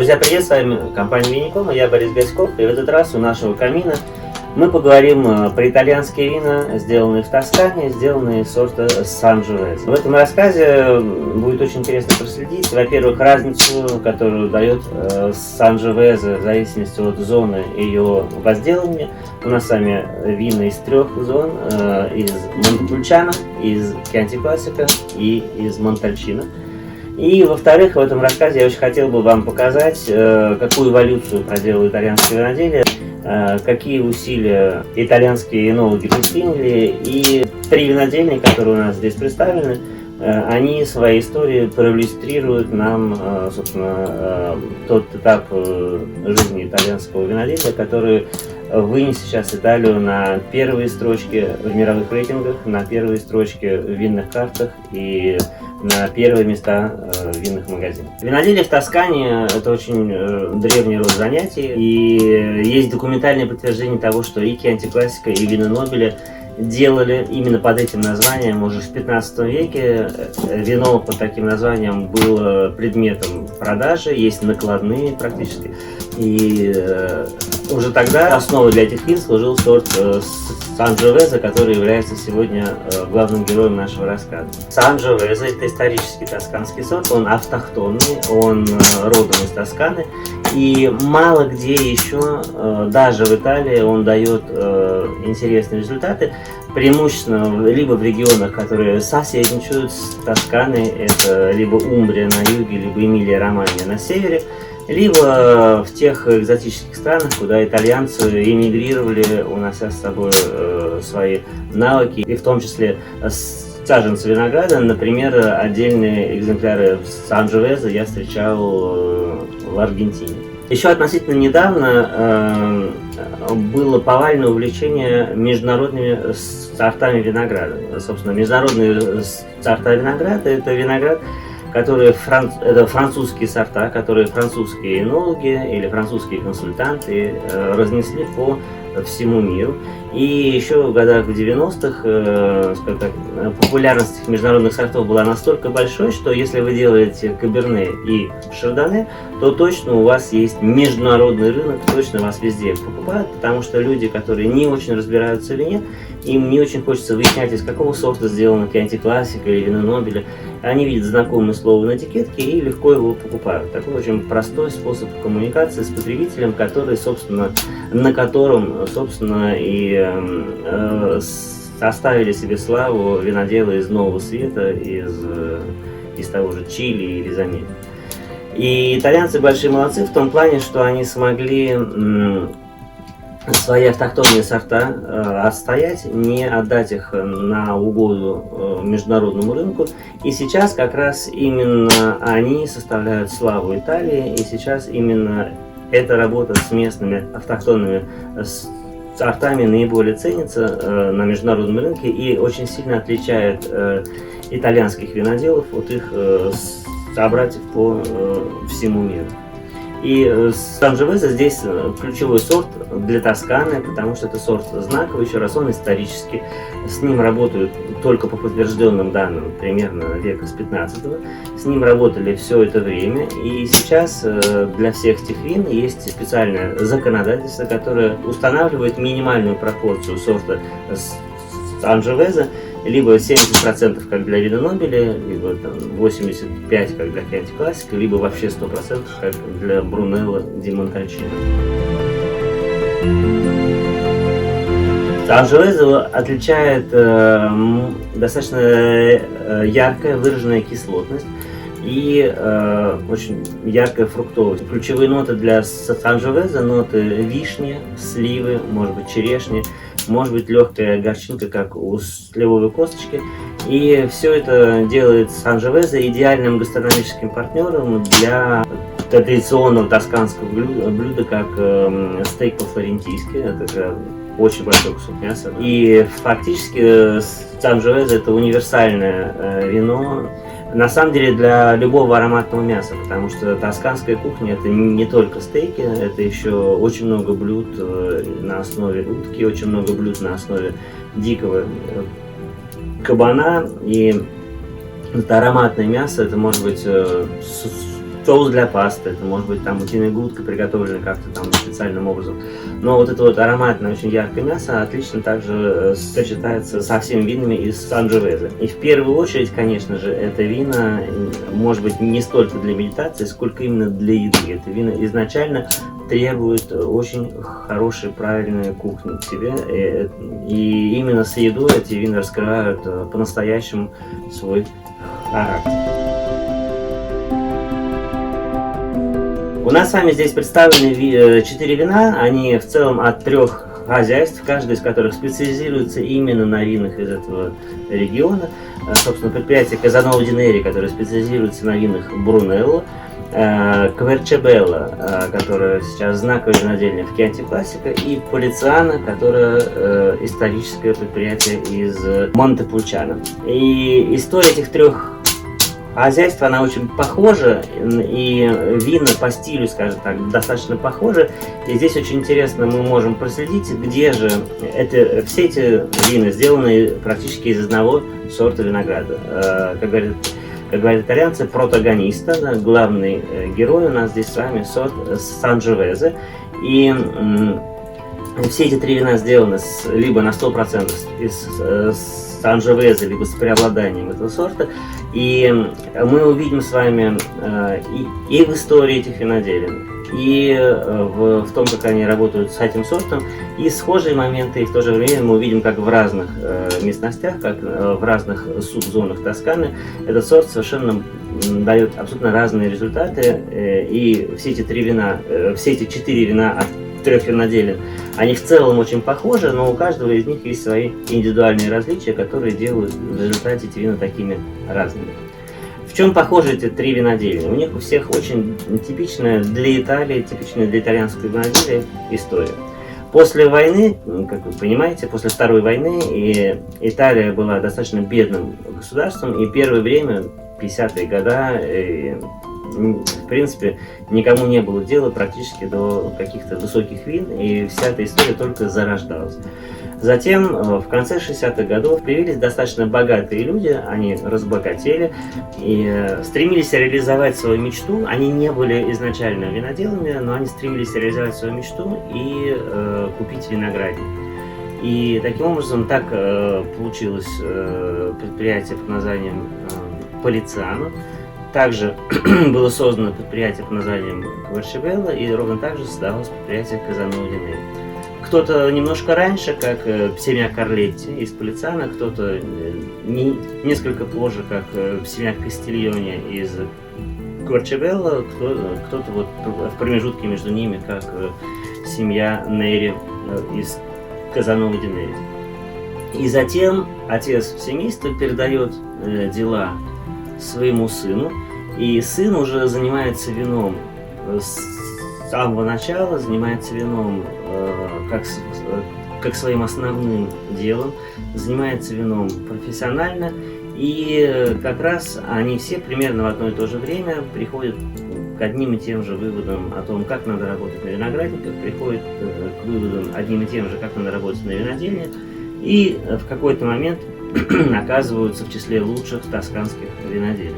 Друзья, привет, с вами компания Винникома, я Борис Гаськов, и в этот раз у нашего камина мы поговорим про итальянские вина, сделанные в Тоскане, сделанные из сорта Санджовезе. В этом рассказе будет очень интересно проследить, во-первых, разницу, которую дает Санджовезе в зависимости от зоны ее возделывания. У нас с вами вина из трех зон, из Монтепульчано, из Кьянти-Классика и из Монтальчино. И, во-вторых, в этом рассказе я очень хотел бы вам показать, какую эволюцию проделало итальянское виноделие, какие усилия итальянские энологи предприняли, и три винодельни, которые у нас здесь представлены, они своей историей проиллюстрируют нам, собственно, тот этап жизни итальянского виноделия, который вынес сейчас Италию на первые строчки в мировых рейтингах, на первые строчки в винных картах и на первые места в винных магазинах. Виноделие в Тоскане – это очень древний род занятий, и есть документальное подтверждение того, что и Кьянти-Классика, и вина Нобеля делали именно под этим названием. Уже в 15 веке вино под таким названием было предметом продажи, есть накладные практически. И уже тогда основой для этих вин служил сорт Санджовезе, который является сегодня главным героем нашего рассказа. Санджовезе – это исторический тосканский сорт, он автохтонный, он родом из Тосканы. И мало где еще, даже в Италии, он дает интересные результаты, преимущественно либо в регионах, которые соседничают с Тосканой, это либо Умбрия на юге, либо Эмилия-Романья на севере, либо в тех экзотических странах, куда итальянцы эмигрировали, унося с собой свои навыки, и в том числе саженцы винограда. Например, отдельные экземпляры Санджовезе я встречал в Аргентине. Еще относительно недавно было повальное увлечение международными сортами винограда. Собственно, международные сорта винограда – это виноград, которые это французские сорта, которые французские энологи или французские консультанты разнесли по всему миру. И еще в годах в 90-х, скажем так, популярность этих международных сортов была настолько большой, что если вы делаете каберне и шардоне, то точно у вас есть международный рынок, точно вас везде покупают, потому что люди, которые не очень разбираются в вине, им не очень хочется выяснять, из какого сорта сделано Кьянти-Классика или вино Нобеля. Они видят знакомое слово на этикетке и легко его покупают. Такой очень простой способ коммуникации с потребителем, который, собственно, на котором, собственно, и оставили себе славу виноделы из Нового Света, из того же Чили или из Америки. И итальянцы большие молодцы в том плане, что они смогли свои автохтонные сорта отстоять, не отдать их на угоду международному рынку. И сейчас как раз именно они составляют славу Италии, и сейчас именно эта работа с местными автохтонными сортами наиболее ценится на международном рынке и очень сильно отличает итальянских виноделов от их собратьев по всему миру. И Санджовезе здесь ключевой сорт для Тосканы, потому что это сорт знаковый, еще раз, он исторический. С ним работают только по подтвержденным данным примерно века с 15-го. С ним работали все это время. И сейчас для всех этих вин есть специальное законодательство, которое устанавливает минимальную пропорцию сорта Санджовезе, либо 70% как для вина Нобеля, либо там 85% как для Кьянти-Классика, либо вообще 100% как для Брунелло ди Монтальчино. Санджовезе отличает достаточно яркая выраженная кислотность и очень яркая фруктовость. Ключевые ноты для Санджовезе – ноты вишни, сливы, может быть черешни, может быть легкая горчинка, как у сливовой косточки. И все это делает Санджовезе идеальным гастрономическим партнером для традиционного тосканского блюда, как стейк по-флорентийски. Это очень большой кусок мяса. И фактически Санджовезе – это универсальное вино, на самом деле, для любого ароматного мяса, потому что тосканская кухня – это не только стейки, это еще очень много блюд на основе утки, очень много блюд на основе дикого кабана. И это ароматное мясо, это может быть соус для пасты, это может быть там утиная грудка, приготовленная как-то там специальным образом. Но вот это вот ароматное, очень яркое мясо отлично также сочетается со всеми винами из Санджовезе. И в первую очередь, конечно же, это вина, может быть, не столько для медитации, сколько именно для еды. Это вина изначально требует очень хорошей, правильной кухни к себе. И именно с едой эти вина раскрывают по-настоящему свой характер. У нас с вами здесь представлены 4 вина, они в целом от 3 хозяйств, каждый из которых специализируется именно на винах из этого региона. Собственно, предприятие Казаново ди Нери, которое специализируется на винах Брунелло, Кверчебелла, которая сейчас знаковая винодельня в Chianti Classico, и Полициано, которое историческое предприятие из Монтепульчано. И история этих 3 хозяйств, она очень похожа, и вина по стилю, скажем так, достаточно похожи. И здесь очень интересно, мы можем проследить, где же все эти вина сделаны практически из одного сорта винограда. Как говорят итальянцы, протагониста, да, главный герой у нас здесь с вами сорт Санджовезе. И все эти 3 вина сделаны либо на 100% из Санджовезе, либо с преобладанием этого сорта. И мы увидим с вами и в истории этих виноделин, и в том, как они работают с этим сортом, и схожие моменты, и в то же время мы увидим, как в разных местностях, как в разных субзонах Тосканы этот сорт совершенно дает абсолютно разные результаты. И все эти 4 вина от 3 виноделин, они в целом очень похожи, но у каждого из них есть свои индивидуальные различия, которые делают в результате эти вина такими разными. В чем похожи эти 3 винодельни? У них у всех очень типичная для Италии, типичная для итальянской виноделия история. После войны, как вы понимаете, после Второй войны, Италия была достаточно бедным государством, и первое время, 50-е годы, в принципе, никому не было дела практически до каких-то высоких вин, и вся эта история только зарождалась. Затем, в конце 60-х годов, появились достаточно богатые люди, они разбогатели и стремились реализовать свою мечту. Они не были изначально виноделами, но они стремились реализовать свою мечту и купить виноградник. И таким образом так получилось предприятие под названием Полициано. Также было создано предприятие под названием Кверчебелла, и ровно так же создавалось предприятие Казаново ди Нери. Кто-то немножко раньше, как семья Карлетти из Полициано, кто-то несколько позже, как семья Кастильоне из Кверчебелла, кто-то вот в промежутке между ними, как семья Нери из Казаново ди Нери. И затем отец семейства передает дела своему сыну, и сын уже занимается вином с самого начала, занимается вином как своим основным делом, занимается вином профессионально, и как раз они все примерно в одно и то же время приходят к одним и тем же выводам о том, как надо работать на виноградниках, приходят к выводам одним и тем же, как надо работать на винодельне, и в какой-то момент оказываются в числе лучших тосканских виноделин.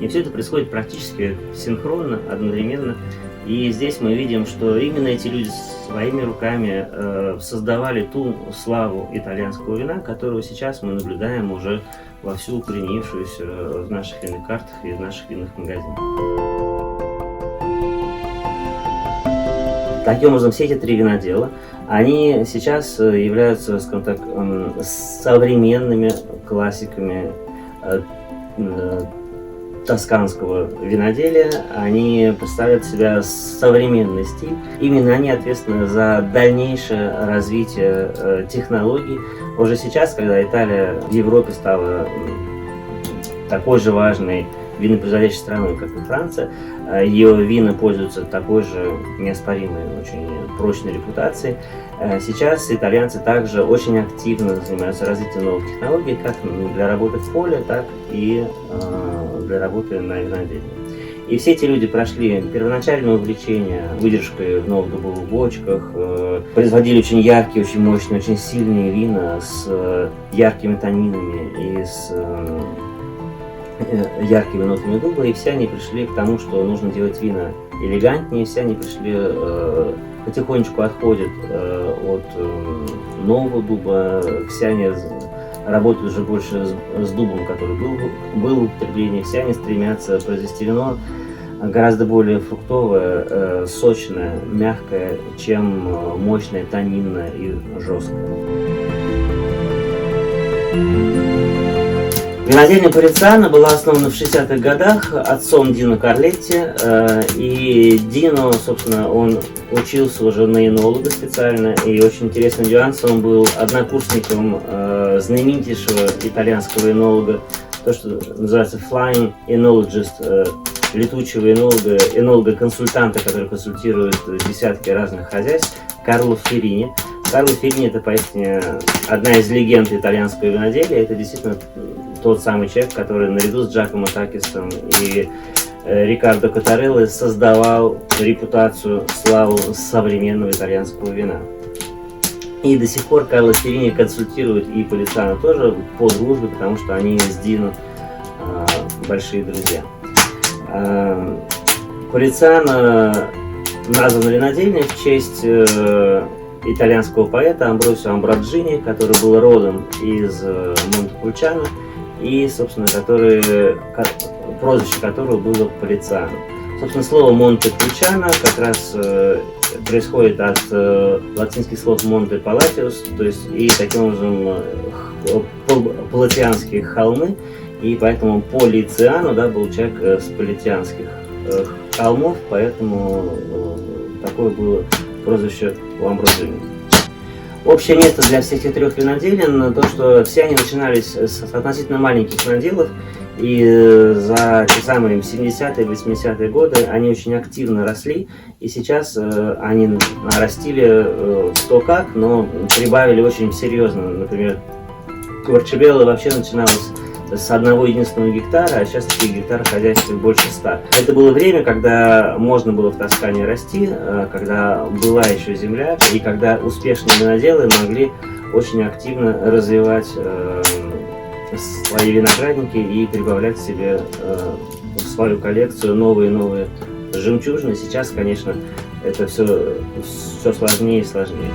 И все это происходит практически синхронно, одновременно. И здесь мы видим, что именно эти люди своими руками создавали ту славу итальянского вина, которую сейчас мы наблюдаем уже вовсю укоренившуюся в наших винных картах и в наших винных магазинах. Таким образом, все эти 3 винодела, они сейчас являются, скажем так, современными классиками тосканского виноделия. Они представляют себя современный стиль. Именно они ответственны за дальнейшее развитие технологий. Уже сейчас, когда Италия в Европе стала такой же важной винопроизводящей страной, как и Франция, ее вина пользуются такой же неоспоримой, очень прочной репутацией. Сейчас итальянцы также очень активно занимаются развитием новых технологий, как для работы в поле, так и для работы на винодельне. И все эти люди прошли первоначальное увлечение выдержкой в новых дубовых бочках, производили очень яркие, очень мощные, очень сильные вина с яркими танинами и с яркими нотами дуба, и все они пришли к тому, что нужно делать вина элегантнее, все они пришли, потихонечку отходят от нового дуба, все они работают уже больше с дубом, который был в употреблении, все они стремятся произвести вино гораздо более фруктовое, сочное, мягкое, чем мощное, тонинное и жесткое. Винодельня Полициано была основана в 60-х годах отцом Дино Карлетти, и Дино, собственно, он учился уже на энолога специально, и очень интересный нюанс, он был однокурсником знаменитейшего итальянского энолога, то, что называется flying enologist, летучего энолога, энолога-консультанта, который консультирует десятки разных хозяйств, Карло Феррини. Карло Феррини — это поистине одна из легенд итальянского виноделия, это действительно тот самый человек, который наряду с Джакомо Такисом и Рикардо Котарелло создавал репутацию, славу современного итальянского вина. И до сих пор Карло Феррини консультирует и Полициано тоже по дружбе, потому что они с Дино большие друзья. Полициано названа винодельня в честь итальянского поэта Амбросио Амброджини, который был родом из Монтепульчано и, собственно, прозвище которого было Полициано. Собственно, слово Монтепульчано как раз происходит от латинских слов Монте Палатиус, то есть и таким образом палатианские холмы, и поэтому Полициано, да, был человек с палатианских холмов, поэтому такое было прозвище у Амброджини. Общее место для всех этих трех виноделин то, что все они начинались с относительно маленьких виноделов, и за те самые 70-е, 80-е годы они очень активно росли, и сейчас они нарастили что как, но прибавили очень серьезно. Например, Корчебелло вообще начиналось с одного единственного гектара, а сейчас таких гектаров хозяйства больше 100. Это было время, когда можно было в Тоскане расти, когда была еще земля, и когда успешные виноделы могли очень активно развивать свои виноградники и прибавлять себе в свою коллекцию новые и новые жемчужины. Сейчас, конечно, это все сложнее и сложнее.